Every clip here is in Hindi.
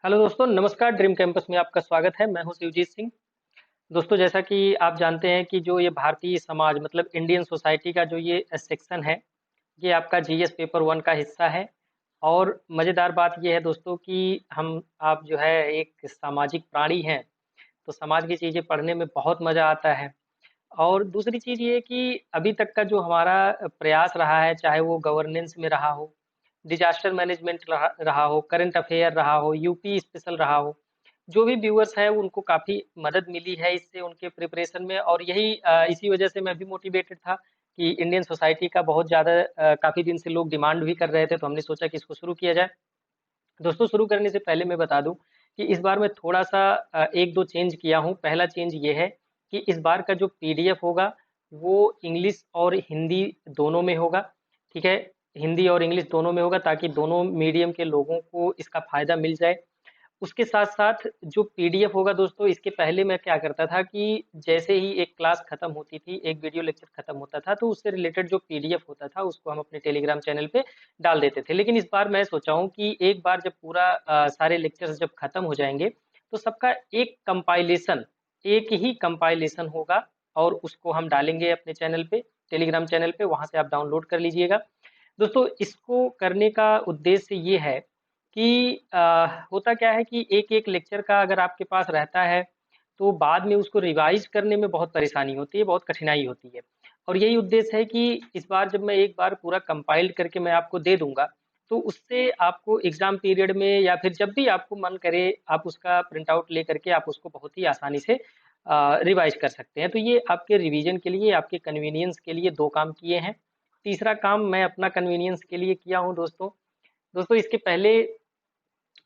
हेलो दोस्तों, नमस्कार। ड्रीम कैंपस में आपका स्वागत है। मैं हूं शिवजीत सिंह। दोस्तों, जैसा कि आप जानते हैं कि जो ये भारतीय समाज मतलब इंडियन सोसाइटी का जो ये सेक्शन है, ये आपका जीएस पेपर वन का हिस्सा है। और मज़ेदार बात ये है दोस्तों कि हम आप जो है एक सामाजिक प्राणी हैं, तो समाज की चीज़ें पढ़ने में बहुत मज़ा आता है। और दूसरी चीज़ ये है कि अभी तक का जो हमारा प्रयास रहा है, चाहे वो गवर्नेंस में रहा हो, डिजास्टर मैनेजमेंट रहा रहा हो, करंट अफेयर रहा हो, यूपी स्पेशल रहा हो, जो भी व्यूअर्स हैं उनको काफ़ी मदद मिली है इससे उनके प्रिपरेशन में। और यही इसी वजह से मैं भी मोटिवेटेड था कि इंडियन सोसाइटी का बहुत ज़्यादा काफ़ी दिन से लोग डिमांड भी कर रहे थे, तो हमने सोचा कि इसको शुरू किया जाए। दोस्तों, शुरू करने से पहले मैं बता दूं कि इस बार मैं थोड़ा सा एक दो चेंज किया हूं। पहला चेंज ये है कि इस बार का जो पीडीएफ होगा वो इंग्लिश और हिंदी दोनों में होगा। ठीक है, हिंदी और इंग्लिश दोनों में होगा ताकि दोनों मीडियम के लोगों को इसका फायदा मिल जाए। उसके साथ साथ जो पीडीएफ होगा दोस्तों, इसके पहले मैं क्या करता था कि जैसे ही एक क्लास खत्म होती थी, एक वीडियो लेक्चर खत्म होता था, तो उससे रिलेटेड जो पीडीएफ होता था उसको हम अपने टेलीग्राम चैनल पे डाल देते थे। लेकिन इस बार मैं सोचा हूँ कि एक बार जब पूरा सारे लेक्चर्स जब खत्म हो जाएंगे, तो सबका एक कंपाइलेशन, एक ही कंपाइलेशन होगा और उसको हम डालेंगे अपने चैनल पे, टेलीग्राम चैनल पे। वहां से आप डाउनलोड कर लीजिएगा। दोस्तों, इसको करने का उद्देश्य ये है कि होता क्या है कि एक एक लेक्चर का अगर आपके पास रहता है, तो बाद में उसको रिवाइज करने में बहुत परेशानी होती है, बहुत कठिनाई होती है। और यही उद्देश्य है कि इस बार जब मैं एक बार पूरा कंपाइल्ड करके मैं आपको दे दूंगा, तो उससे आपको एग्जाम पीरियड में या फिर जब भी आपको मन करे, आप उसका प्रिंट आउट ले करके आप उसको बहुत ही आसानी से रिवाइज कर सकते हैं। तो ये आपके रिवीजन के लिए, आपके कन्वीनियंस के लिए दो काम किए हैं। तीसरा काम मैं अपना कन्वीनियंस के लिए किया हूँ दोस्तों। दोस्तों, इसके पहले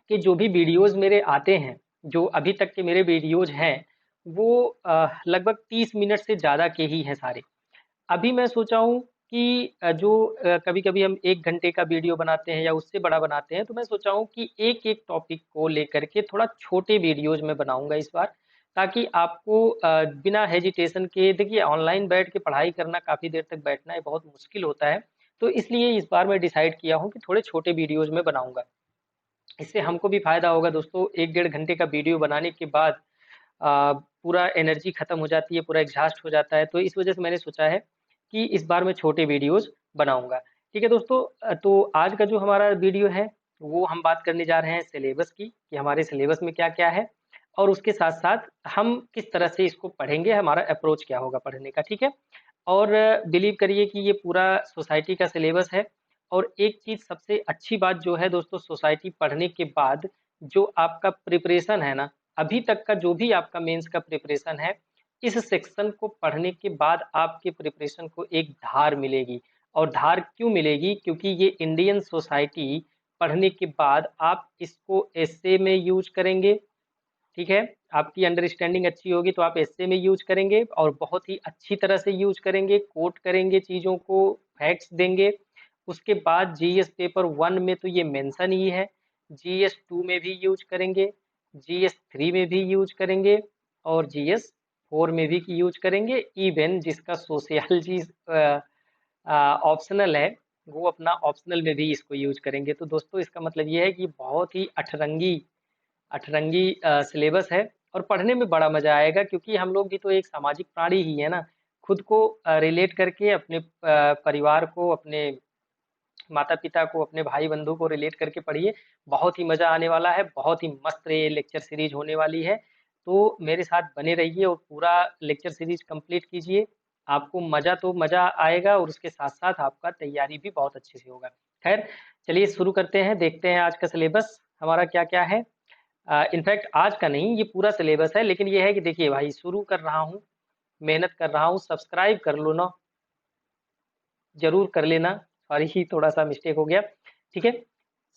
कि जो भी वीडियोस मेरे आते हैं, जो अभी तक के मेरे वीडियोज हैं, वो लगभग 30 मिनट से ज़्यादा के ही हैं सारे। अभी मैं सोचा हूँ कि जो कभी कभी हम 1 घंटे का वीडियो बनाते हैं या उससे बड़ा बनाते हैं, तो मैं सोचा हूँ कि एक एक टॉपिक को लेकर के थोड़ा छोटे वीडियोज में बनाऊंगा इस बार, ताकि आपको बिना हेजिटेशन के, देखिए ऑनलाइन बैठ के पढ़ाई करना, काफ़ी देर तक बैठना है, बहुत मुश्किल होता है। तो इसलिए इस बार मैं डिसाइड किया हूँ कि थोड़े छोटे वीडियोज में बनाऊंगा। इससे हमको भी फायदा होगा दोस्तों। 1 डेढ़ घंटे का वीडियो बनाने के बाद पूरा एनर्जी खत्म हो जाती है, पूरा एग्जॉस्ट हो जाता है। तो इस वजह से मैंने सोचा है कि इस बार मैं छोटे वीडियोस बनाऊंगा। ठीक है दोस्तों, तो आज का जो हमारा वीडियो है, वो हम बात करने जा रहे हैं सिलेबस की, कि हमारे सिलेबस में क्या क्या है और उसके साथ साथ हम किस तरह से इसको पढ़ेंगे, हमारा अप्रोच क्या होगा पढ़ने का। ठीक है। और बिलीव करिए कि ये पूरा सोसाइटी का सिलेबस है। और एक चीज़ सबसे अच्छी बात जो है दोस्तों, सोसाइटी पढ़ने के बाद जो आपका प्रिपरेशन है ना, अभी तक का जो भी आपका मेंस का प्रिपरेशन है, इस सेक्शन को पढ़ने के बाद आपके प्रिपरेशन को एक धार मिलेगी। और धार क्यों मिलेगी? क्योंकि ये इंडियन सोसाइटी पढ़ने के बाद आप इसको एसए में यूज करेंगे। ठीक है, आपकी अंडरस्टैंडिंग अच्छी होगी तो आप एसए में यूज करेंगे और बहुत ही अच्छी तरह से यूज करेंगे, कोट करेंगे चीज़ों को, फैक्ट्स देंगे। उसके बाद जीएस पेपर वन में तो ये मेंशन ही है, जीएस टू में भी यूज करेंगे, जीएस थ्री में भी यूज करेंगे और जीएस फोर में भी यूज करेंगे। इवन जिसका सोशियोलॉजी ऑप्शनल है, वो अपना ऑप्शनल में भी इसको यूज करेंगे। तो दोस्तों, इसका मतलब ये है कि बहुत ही अठरंगी अठरंगी सिलेबस है और पढ़ने में बड़ा मजा आएगा, क्योंकि हम लोग भी तो एक सामाजिक प्राणी ही है ना। खुद को रिलेट करके अपने परिवार को, अपने माता पिता को, अपने भाई बंधु को रिलेट करके पढ़िए। बहुत ही मजा आने वाला है, बहुत ही मस्त ये लेक्चर सीरीज होने वाली है। तो मेरे साथ बने रहिए और पूरा लेक्चर सीरीज कंप्लीट कीजिए। आपको मजा तो मजा आएगा और उसके साथ साथ आपका तैयारी भी बहुत अच्छे से होगा। खैर, चलिए शुरू करते हैं, देखते हैं आज का सिलेबस हमारा क्या क्या है। इनफैक्ट आज का नहीं, ये पूरा सिलेबस है। लेकिन ये है कि देखिए भाई, शुरू कर रहा हूँ, मेहनत कर रहा हूँ, सब्सक्राइब कर लो ना, जरूर कर लेना। सॉरी, थोड़ा सा मिस्टेक हो गया। ठीक है,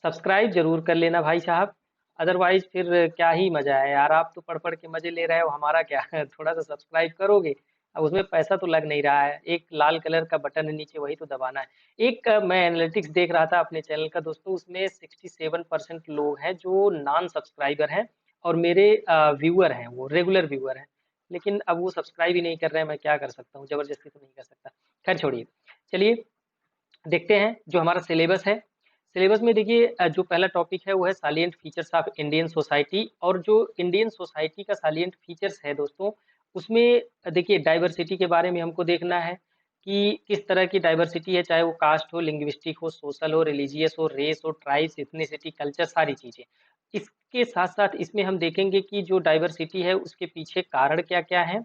सब्सक्राइब जरूर कर लेना भाई साहब। अदरवाइज फिर क्या ही मजा है यार, आप तो पढ़ पढ़ के मजे ले रहे हो, हमारा क्या है। थोड़ा सा सब्सक्राइब करोगे, अब उसमें पैसा तो लग नहीं रहा है, एक लाल कलर का बटन है नीचे, वही तो दबाना है। एक मैं एनालिटिक्स देख रहा था अपने चैनल का दोस्तों, उसमें 67% लोग हैं जो नॉन सब्सक्राइबर हैं और मेरे व्यूअर हैं, वो रेगुलर व्यूअर हैं। लेकिन अब वो सब्सक्राइब ही नहीं कर रहे हैं, मैं क्या कर सकता हूँ, जबरदस्ती तो नहीं कर सकता। खैर छोड़िए, चलिए देखते हैं जो हमारा सिलेबस है। सिलेबस में देखिए जो पहला टॉपिक है वो है salient features of Indian society. और जो इंडियन सोसाइटी का सालिएंट फीचर्स है दोस्तों, उसमें देखिए डाइवर्सिटी के बारे में हमको देखना है कि किस तरह की डाइवर्सिटी है, चाहे वो कास्ट हो, लिंग्विस्टिक हो, सोशल हो, रिलीजियस हो, रेस हो, ट्राइब्स, इथनिसिटी, कल्चर, सारी चीजें। इसके साथ साथ इसमें हम देखेंगे कि जो डाइवर्सिटी है उसके पीछे कारण क्या क्या है,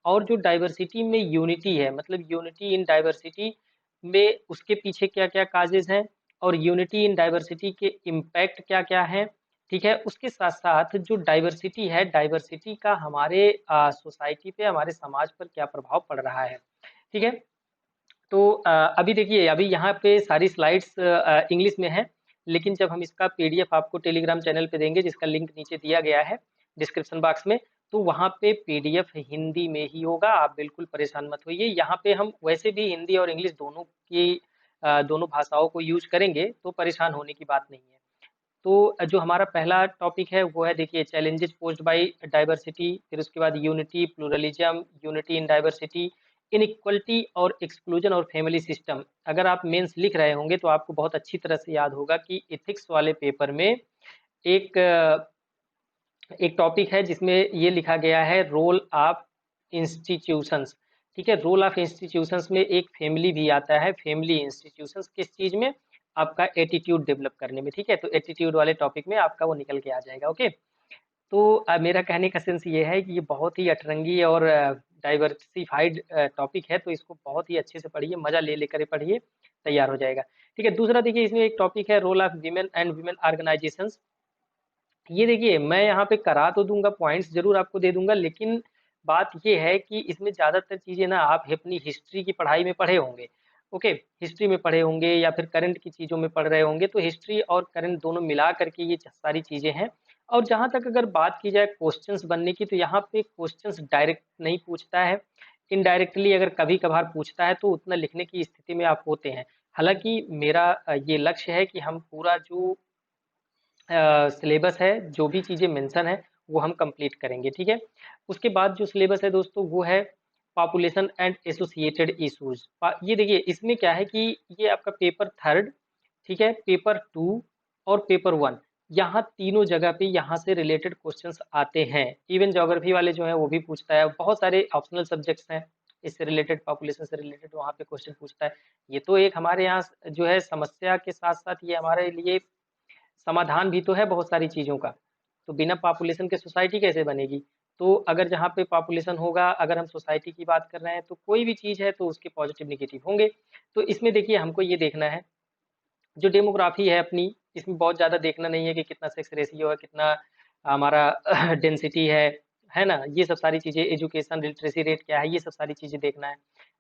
और जो डाइवर्सिटी में यूनिटी है, मतलब यूनिटी इन डाइवर्सिटी में उसके पीछे क्या क्या काजेज हैं, और यूनिटी इन डाइवर्सिटी के इम्पैक्ट क्या क्या है। ठीक है, उसके साथ साथ जो डाइवर्सिटी है, डाइवर्सिटी का हमारे सोसाइटी पे, हमारे समाज पर क्या प्रभाव पड़ रहा है। ठीक है, तो अभी देखिए, अभी यहाँ पे सारी स्लाइड्स इंग्लिश में है, लेकिन जब हम इसका पीडीएफ आपको टेलीग्राम चैनल पे देंगे, जिसका लिंक नीचे दिया गया है डिस्क्रिप्शन बॉक्स में, तो वहाँ पे पीडीएफ हिंदी में ही होगा, आप बिल्कुल परेशान मत होइए। यहाँ पे हम वैसे भी हिंदी और इंग्लिश दोनों की दोनों भाषाओं को यूज करेंगे, तो परेशान होने की बात नहीं है। तो जो हमारा पहला टॉपिक है वो है देखिए चैलेंजेस पोस्ड बाय डाइवर्सिटी, फिर उसके बाद unity, pluralism, unity in diversity, inequality और एक्सक्लूजन और फैमिली सिस्टम। अगर आप मेंस लिख रहे होंगे तो आपको बहुत अच्छी तरह से याद होगा कि एथिक्स वाले पेपर में एक एक टॉपिक है जिसमें ये लिखा गया है रोल ऑफ इंस्टीट्यूशंस। ठीक है, रोल ऑफ इंस्टीट्यूशंस में एक फैमिली भी आता है। फैमिली इंस्टीट्यूशंस किस चीज में? आपका एटीट्यूड डेवलप करने में। ठीक है, तो एटीट्यूड वाले टॉपिक में आपका वो निकल के आ जाएगा। ओके, तो मेरा कहने का सेंस ये है कि ये बहुत ही अतरंगी और डाइवर्सिफाइड टॉपिक है, तो इसको बहुत ही अच्छे से पढ़िए, मजा ले लेकर पढ़िए, तैयार हो जाएगा। ठीक है, दूसरा देखिए इसमें एक टॉपिक है role of women and women organisations. ये देखिए मैं यहाँ पे करा तो दूंगा, पॉइंट्स जरूर आपको दे दूंगा, लेकिन बात ये है कि इसमें ज्यादातर चीजें ना आप अपनी हिस्ट्री की पढ़ाई में पढ़े होंगे। ओके, हिस्ट्री में पढ़े होंगे या फिर करंट की चीजों में पढ़ रहे होंगे, तो हिस्ट्री और करंट दोनों मिला करके ये सारी चीजें हैं। और जहां तक अगर बात की जाए क्वेश्चंस बनने की, तो यहाँ पे क्वेश्चंस डायरेक्ट नहीं पूछता है, इनडायरेक्टली अगर कभी कभार पूछता है तो उतना लिखने की स्थिति में आप होते हैं। हालांकि मेरा ये लक्ष्य है कि हम पूरा जो सिलेबस है, जो भी चीजें मेंशन है, वो हम कंप्लीट करेंगे। ठीक है, उसके बाद जो सिलेबस है दोस्तों वो है पॉपुलेशन एंड एसोसिएटेड इश्यूज। ये देखिए इसमें क्या है कि ये आपका पेपर थर्ड, ठीक है, पेपर टू और पेपर वन, यहाँ तीनों जगह पे यहाँ से रिलेटेड क्वेश्चंस आते हैं। इवन ज्योग्राफी वाले जो है वो भी पूछता है, बहुत सारे ऑप्शनल सब्जेक्ट्स हैं इससे रिलेटेड, पॉपुलेशन से रिलेटेड वहाँ पे क्वेश्चन पूछता है। ये तो एक हमारे यहाँ जो है समस्या के साथ साथ ये हमारे लिए समाधान भी तो है बहुत सारी चीज़ों का। तो बिना पॉपुलेशन के सोसाइटी कैसे बनेगी? तो अगर जहाँ पे पॉपुलेशन होगा, अगर हम सोसाइटी की बात कर रहे हैं, तो कोई भी चीज़ है तो उसके पॉजिटिव निगेटिव होंगे। तो इसमें देखिए हमको ये देखना है, जो डेमोग्राफी है अपनी, इसमें बहुत ज़्यादा देखना नहीं है कि कितना सेक्स रेशियो है, कितना हमारा डेंसिटी है ना, ये सब सारी चीज़ें, एजुकेशन लिटरेसी रेट क्या है, ये सब सारी चीज़ें देखना है।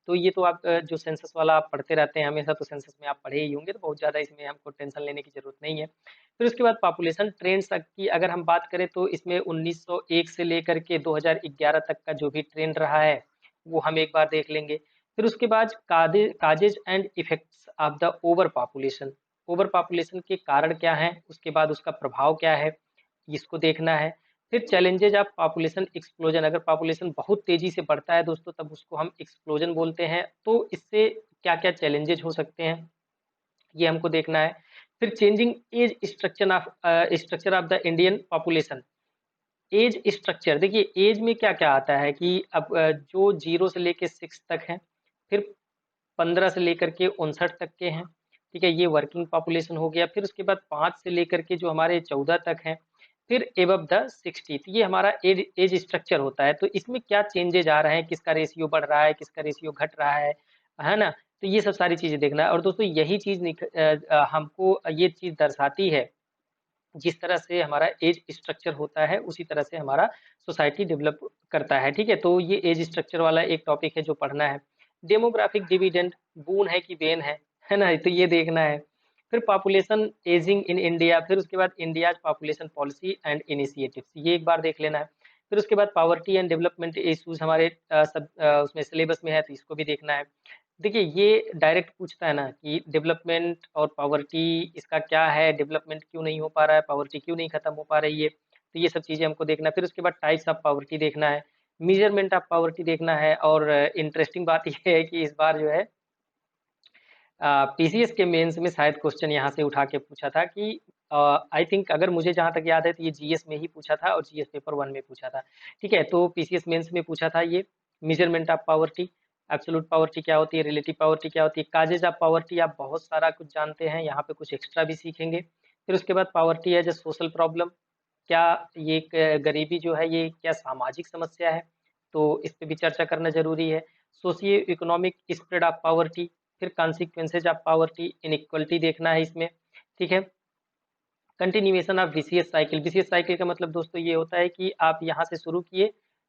तो ये तो आप जो सेंसस वाला आप पढ़ते रहते हैं हमेशा, तो सेंसस में आप पढ़े ही होंगे, तो बहुत ज़्यादा इसमें हमको टेंशन लेने की जरूरत नहीं है। फिर उसके बाद पॉपुलेशन ट्रेंड्स की अगर हम बात करें, तो इसमें 1901 से लेकर के 2011 तक का जो भी ट्रेंड रहा है वो हम एक बार देख लेंगे। फिर उसके बाद causes and effects of the over population, over population के कारण क्या है, उसके बाद उसका प्रभाव क्या है, इसको देखना है। फिर चैलेंजेज ऑफ पॉपुलेशन एक्सप्लोजन, अगर पॉपुलेशन बहुत तेजी से बढ़ता है दोस्तों, तब उसको हम एक्सप्लोजन बोलते हैं। तो इससे क्या क्या चैलेंजेज हो सकते हैं, ये हमको देखना है। फिर changing age structure of the Indian population, age structure, देखिए एज में क्या क्या आता है कि अब जो 0 से लेके 6 तक है, फिर 15 से लेकर के 59 तक के हैं। ठीक है, ये वर्किंग पॉपुलेशन हो गया। फिर उसके बाद 5 से लेकर के जो हमारे 14 तक हैं, फिर एबव द 60, तो ये हमारा एज एज स्ट्रक्चर होता है। तो इसमें क्या चेंजेज आ रहे हैं, किसका रेशियो बढ़ रहा है, किसका रेशियो घट रहा है ना। तो ये सब सारी चीजें देखना है। और दोस्तों यही चीज हमको ये चीज दर्शाती है, जिस तरह से हमारा एज स्ट्रक्चर होता है उसी तरह से हमारा सोसाइटी डेवलप करता है। ठीक है, तो ये एज स्ट्रक्चर वाला एक टॉपिक है जो पढ़ना है। डेमोग्राफिक डिविडेंड, बून है कि बेन है ना, तो ये देखना है। फिर पॉपुलेशन एजिंग इन इंडिया, फिर उसके बाद India population policy and initiatives, ये एक बार देख लेना है। फिर उसके बाद पावर्टी एंड डेवलपमेंट इश्यूज हमारे उसमें सिलेबस में है, तो इसको भी देखना है। देखिए ये डायरेक्ट पूछता है ना कि डेवलपमेंट और पावर्टी इसका क्या है, डेवलपमेंट क्यों नहीं हो पा रहा है, पावर्टी क्यों नहीं खत्म हो पा रही है, तो ये सब चीजें हमको देखना है। फिर उसके बाद टाइप्स ऑफ पावर्टी देखना है, मेजरमेंट ऑफ पावर्टी देखना है। और इंटरेस्टिंग बात यह है कि इस बार जो है पीसीएस के मेंस में शायद क्वेश्चन यहाँ से उठा के पूछा था कि आई थिंक, अगर मुझे जहाँ तक याद है तो ये जीएस में ही पूछा था और जीएस पेपर 1 में पूछा था। ठीक है, तो पीसीएस मेंस में पूछा था ये measurement of poverty, absolute poverty क्या होती है, रिलेटिव पावर्टी क्या होती है, काजेज ऑफ पावर्टी आप बहुत सारा कुछ जानते हैं, यहाँ पे कुछ एक्स्ट्रा भी सीखेंगे। फिर उसके बाद poverty as a social problem, क्या ये गरीबी जो है ये क्या सामाजिक समस्या है, तो इस पे भी चर्चा करना जरूरी है। Socio economic spread of poverty, फिर कॉन्सिक्वेंसेज ऑफ पावर्टी, इनइक्वलिटी देखना है इसमें। ठीक है, continuation of vicious cycle, vicious cycle का मतलब दोस्तों ये होता है कि आप यहाँ से शुरू किए,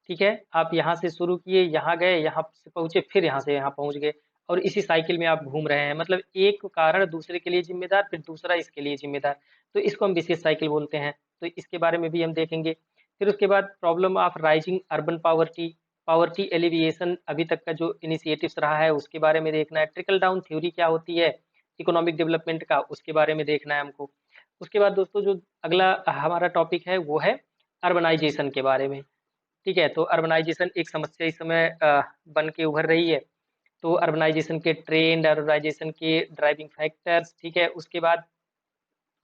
ठीक है, आप यहाँ से शुरू किए, यहाँ गए, यहाँ से पहुंचे, फिर यहाँ से यहाँ पहुंच गए, और इसी साइकिल में आप घूम रहे हैं, मतलब एक कारण दूसरे के लिए जिम्मेदार, फिर दूसरा इसके लिए जिम्मेदार, तो इसको हम विशियस साइकिल बोलते हैं। तो इसके बारे में भी हम देखेंगे। फिर उसके बाद problem of rising urban poverty, poverty alleviation अभी तक का जो इनिशिएटिव्स रहा है उसके बारे में देखना है। ट्रिकल डाउन थ्योरी क्या होती है इकोनॉमिक डेवलपमेंट का, उसके बारे में देखना है हमको। उसके बाद दोस्तों जो अगला हमारा टॉपिक है वो है अर्बनाइजेशन के बारे में। ठीक है, तो अर्बनाइजेशन एक समस्या इस समय बन के उभर रही है। तो अर्बनाइजेशन के ट्रेंड, अर्बनाइजेशन के ड्राइविंग फैक्टर्स, ठीक है, उसके बाद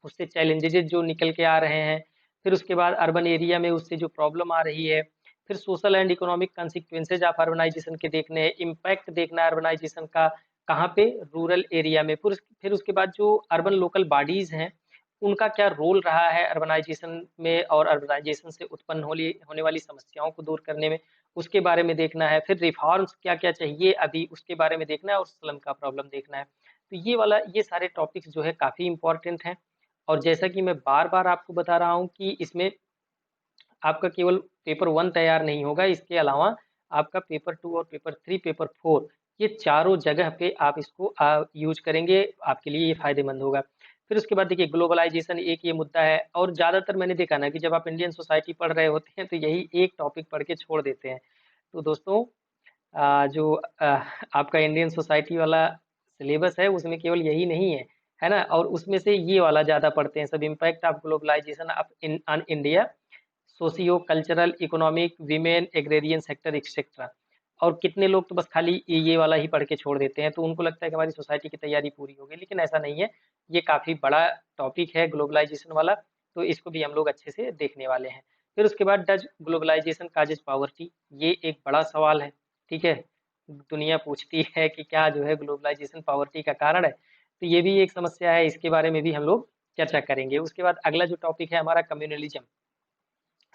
उससे चैलेंजेस जो निकल के आ रहे हैं, फिर उसके बाद अर्बन एरिया में उससे जो प्रॉब्लम आ रही है, फिर social and economic consequences of urbanisation के देखने हैं, इम्पैक्ट देखना है अर्बनाइजेशन का कहाँ पे, रूरल एरिया में। फिर उसके बाद जो अर्बन लोकल बॉडीज हैं उनका क्या रोल रहा है अर्बनाइजेशन में और अर्बनाइजेशन से उत्पन्न होने वाली समस्याओं को दूर करने में, उसके बारे में देखना है। फिर रिफॉर्म्स क्या क्या चाहिए अभी, उसके बारे में देखना है, और स्लम का प्रॉब्लम देखना है। तो ये सारे टॉपिक्स जो है काफ़ी इंपॉर्टेंट हैं। और जैसा कि मैं बार बार आपको बता रहा हूँ कि इसमें आपका केवल पेपर 1 तैयार नहीं होगा, इसके अलावा आपका पेपर 2 और पेपर 3, पेपर 4, ये चारों जगह पे आप इसको यूज करेंगे, आपके लिए ये फायदेमंद होगा। फिर उसके बाद देखिए ग्लोबलाइजेशन एक ये मुद्दा है, और ज़्यादातर मैंने देखा ना कि जब आप इंडियन सोसाइटी पढ़ रहे होते हैं तो यही एक टॉपिक पढ़ के छोड़ देते हैं। तो दोस्तों जो आपका इंडियन सोसाइटी वाला सिलेबस है उसमें केवल यही नहीं है, है ना, और उसमें से ये वाला ज़्यादा पढ़ते हैं सब, impact of globalisation on India, socio cultural economic, women, agrarian sector etcetera. और कितने लोग तो बस खाली ये वाला ही पढ़ के छोड़ देते हैं, तो उनको लगता है कि हमारी सोसाइटी की तैयारी पूरी हो गई, लेकिन ऐसा नहीं है। ये काफ़ी बड़ा टॉपिक है ग्लोबलाइजेशन वाला, तो इसको भी हम लोग अच्छे से देखने वाले हैं। फिर उसके बाद डज ग्लोबलाइजेशन काजेज पावर्टी, ये एक बड़ा सवाल है। ठीक है, दुनिया पूछती है कि क्या जो है ग्लोबलाइजेशन पावर्टी का कारण है, तो ये भी एक समस्या है, इसके बारे में भी हम लोग चर्चा करेंगे। उसके बाद अगला जो टॉपिक है हमारा कम्युनलिज्म,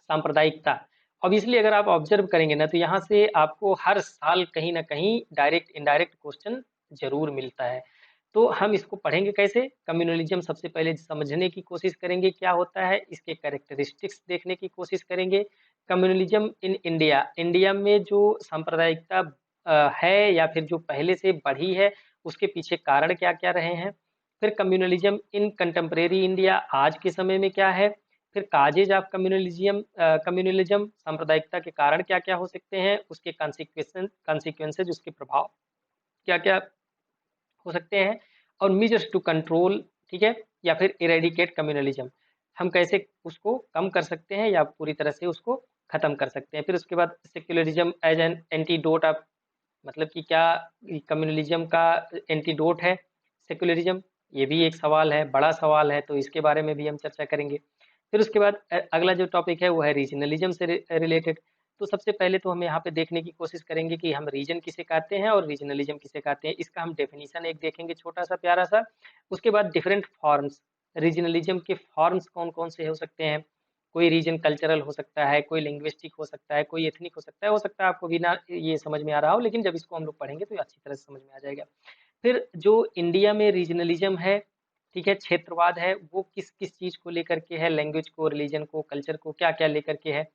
सांप्रदायिकता। ऑब्वियसली अगर आप ऑब्जर्व करेंगे ना तो यहाँ से आपको हर साल कहीं ना कहीं डायरेक्ट इनडायरेक्ट क्वेश्चन जरूर मिलता है। तो हम इसको पढ़ेंगे कैसे, कम्युनलिज्म सबसे पहले समझने की कोशिश करेंगे क्या होता है, इसके कैरेक्टरिस्टिक्स देखने की कोशिश करेंगे। कम्युनलिज्म इन इंडिया, इंडिया में जो सांप्रदायिकता है या फिर जो पहले से बढ़ी है उसके पीछे कारण क्या क्या रहे हैं। फिर कम्युनलिज्म इन कंटेम्प्रेरी इंडिया, आज के समय में क्या है। फिर काजेज ऑफ कम्युनलिज्म, सांप्रदायिकता के कारण क्या क्या हो सकते हैं, उसके कॉन्सिक्वेंसेज, उसके प्रभाव क्या क्या हो सकते हैं, और मीजर्स टू कंट्रोल, ठीक है, या फिर इरेडिकेट कम्युनलिज्म, हम कैसे उसको कम कर सकते हैं या पूरी तरह से उसको खत्म कर सकते हैं। फिर उसके बाद secularism as an antidote of, मतलब कि क्या कम्युनलिज्म का एंटीडोट है सेक्युलरिज्म, ये भी एक सवाल है, बड़ा सवाल है, तो इसके बारे में भी हम चर्चा करेंगे। फिर उसके बाद अगला जो टॉपिक है वो है रीजनलिज्म से रिलेटेड। तो सबसे पहले तो हम यहाँ पे देखने की कोशिश करेंगे कि हम रीजन किसे कहते हैं और रीजनलिज्म किसे कहते हैं, इसका हम डेफिनेशन एक देखेंगे छोटा सा प्यारा सा। उसके बाद डिफरेंट फॉर्म्स, रीजनलिज्म के फॉर्म्स कौन कौन से हो सकते हैं, कोई रीजन कल्चरल हो सकता है, कोई लिंग्विस्टिक हो सकता है, कोई एथनिक हो सकता है आपको भी ना ये समझ में आ रहा हो, लेकिन जब इसको हम लोग पढ़ेंगे तो अच्छी तरह से समझ में आ जाएगा। फिर जो इंडिया में रीजनलिज्म है, ठीक है, क्षेत्रवाद है, वो किस किस चीज को लेकर के है, लैंग्वेज को, रिलीजन को, कल्चर को, क्या क्या लेकर के है,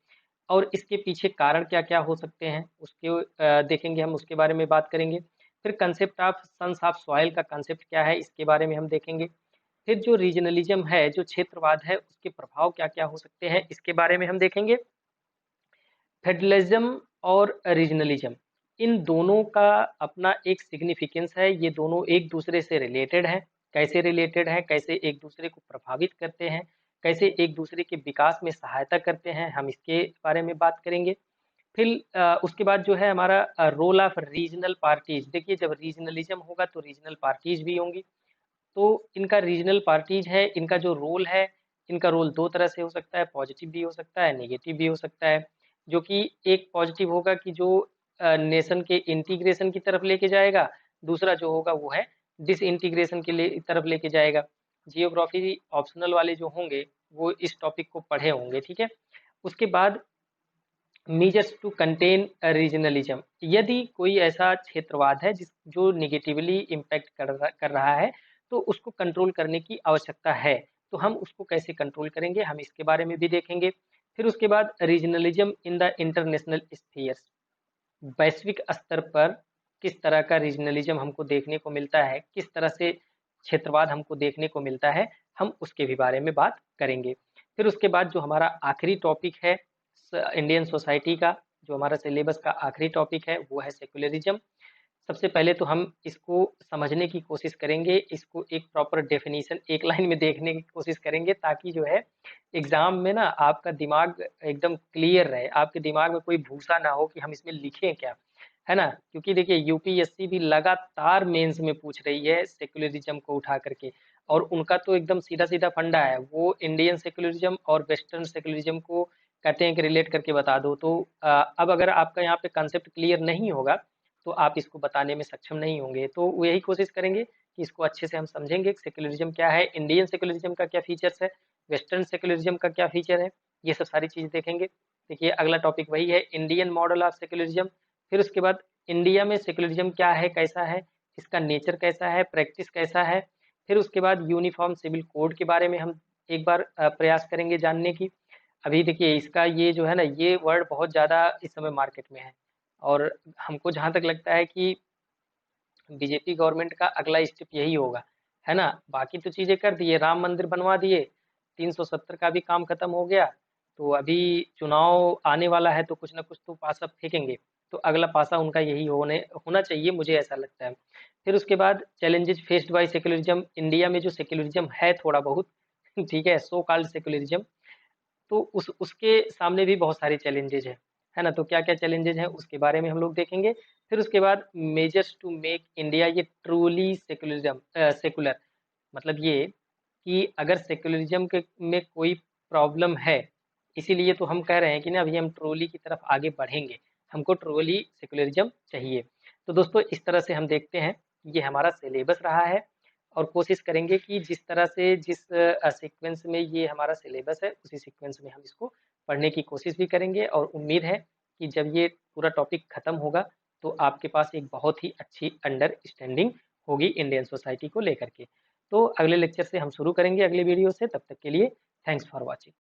और इसके पीछे कारण क्या क्या हो सकते हैं उसके देखेंगे हम, उसके बारे में बात करेंगे। फिर concept of sons of soil का कंसेप्ट क्या है, इसके बारे में हम देखेंगे। फिर जो रीजनलिज्म है, जो क्षेत्रवाद है, उसके प्रभाव क्या क्या हो सकते हैं, इसके बारे में हम देखेंगे। फेडरलिज्म और रीजनलिज्म, इन दोनों का अपना एक सिग्निफिकेंस है, ये दोनों एक दूसरे से रिलेटेड हैं। कैसे रिलेटेड हैं, कैसे एक दूसरे को प्रभावित करते हैं, कैसे एक दूसरे के विकास में सहायता करते हैं, हम इसके बारे में बात करेंगे। फिर उसके बाद जो है हमारा रोल ऑफ रीजनल पार्टीज। देखिए जब रीजनलिज्म होगा तो रीजनल पार्टीज भी होंगी। तो इनका रीजनल पार्टीज है, इनका जो रोल है, इनका रोल दो तरह से हो सकता है, पॉजिटिव भी हो सकता है, नेगेटिव भी हो सकता है। जो कि एक पॉजिटिव होगा कि जो नेशन के इंटीग्रेशन की तरफ लेके जाएगा, दूसरा जो होगा वो है डिसइंटीग्रेशन के लिए तरफ लेके जाएगा। जियोग्राफी ऑप्शनल वाले जो होंगे वो इस टॉपिक को पढ़े होंगे, ठीक है। उसके बाद मीजर्स टू कंटेन रीजनलिज्म, यदि कोई ऐसा क्षेत्रवाद है जिस जो निगेटिवली इम्पैक्ट कर रहा है, तो उसको कंट्रोल करने की आवश्यकता है। तो हम उसको कैसे कंट्रोल करेंगे, हम इसके बारे में भी देखेंगे। फिर उसके बाद regionalism in the international spheres, वैश्विक स्तर पर किस तरह का रीजनलिज्म हमको देखने को मिलता है, किस तरह से क्षेत्रवाद हमको देखने को मिलता है, हम उसके भी बारे में बात करेंगे। फिर उसके बाद जो हमारा आखिरी टॉपिक है इंडियन सोसाइटी का, जो हमारा सिलेबस का आखिरी टॉपिक है वो है सेक्युलरिज्म। सबसे पहले तो हम इसको समझने की कोशिश करेंगे, इसको एक प्रॉपर डेफिनेशन एक लाइन में देखने की कोशिश करेंगे, ताकि जो है एग्जाम में ना आपका दिमाग एकदम क्लियर रहे, आपके दिमाग में कोई भूसा ना हो कि हम इसमें लिखें क्या, है ना। क्योंकि देखिए यूपीएससी भी लगातार मेंस में पूछ रही है सेक्युलरिज्म को उठा करके, और उनका तो एकदम सीधा सीधा फंडा है, वो इंडियन सेक्युलरिज्म और वेस्टर्न सेक्युलरिज्म को कहते हैं कि रिलेट करके बता दो। तो अब अगर आपका यहाँ पे कंसेप्ट क्लियर नहीं होगा तो आप इसको बताने में सक्षम नहीं होंगे। तो वो यही कोशिश करेंगे कि इसको अच्छे से हम समझेंगे, सेक्युलरिज्म क्या है, इंडियन सेक्युलरिज्म का क्या फीचर्स है, वेस्टर्न सेक्युलरिज्म का क्या फीचर है, ये सब सारी चीज़ देखेंगे। देखिए अगला टॉपिक वही है, इंडियन मॉडल ऑफ सेक्युलरिज्म। फिर उसके बाद इंडिया में सेक्युलरिज्म क्या है, कैसा है, इसका नेचर कैसा है, प्रैक्टिस कैसा है। फिर उसके बाद यूनिफॉर्म सिविल कोड के बारे में हम एक बार प्रयास करेंगे जानने की। अभी देखिए इसका ये जो है ना, ये वर्ड बहुत ज़्यादा इस समय मार्केट में है, और हमको जहाँ तक लगता है कि बीजेपी गवर्नमेंट का अगला स्टेप यही होगा, है ना। बाकी तो चीज़ें कर दिए, राम मंदिर बनवा दिए, 370 का भी काम खत्म हो गया। तो अभी चुनाव आने वाला है तो कुछ ना कुछ तो पासा फेंकेंगे। तो अगला पासा उनका यही होने होना चाहिए, मुझे ऐसा लगता है। फिर उसके बाद challenges faced by secularism, India में जो सेक्युलरिज्म है थोड़ा बहुत ठीक है, सो कॉल्ड सेक्युलरिज्म, तो उसके सामने भी बहुत सारे चैलेंजेज है ना। तो क्या क्या चैलेंजेज हैं उसके बारे में हम लोग देखेंगे। फिर उसके बाद मेजर्स टू मेक इंडिया ये ट्रूली सेक्युलरिज्म सेकुलर, मतलब ये कि अगर सेक्युलरिज्म के में कोई प्रॉब्लम है, इसीलिए तो हम कह रहे हैं कि ना अभी हम ट्रोली की तरफ आगे बढ़ेंगे, हमको ट्रोली सेक्युलरिज्म चाहिए। तो दोस्तों इस तरह से हम देखते हैं, ये हमारा सिलेबस रहा है, और कोशिश करेंगे कि जिस तरह से जिस सीक्वेंस में ये हमारा सिलेबस है उसी सीक्वेंस में हम इसको पढ़ने की कोशिश भी करेंगे। और उम्मीद है कि जब ये पूरा टॉपिक खत्म होगा तो आपके पास एक बहुत ही अच्छी अंडरस्टैंडिंग होगी इंडियन सोसाइटी को लेकर के। तो अगले लेक्चर से हम शुरू करेंगे, अगले वीडियो से। तब तक के लिए थैंक्स फॉर वॉचिंग।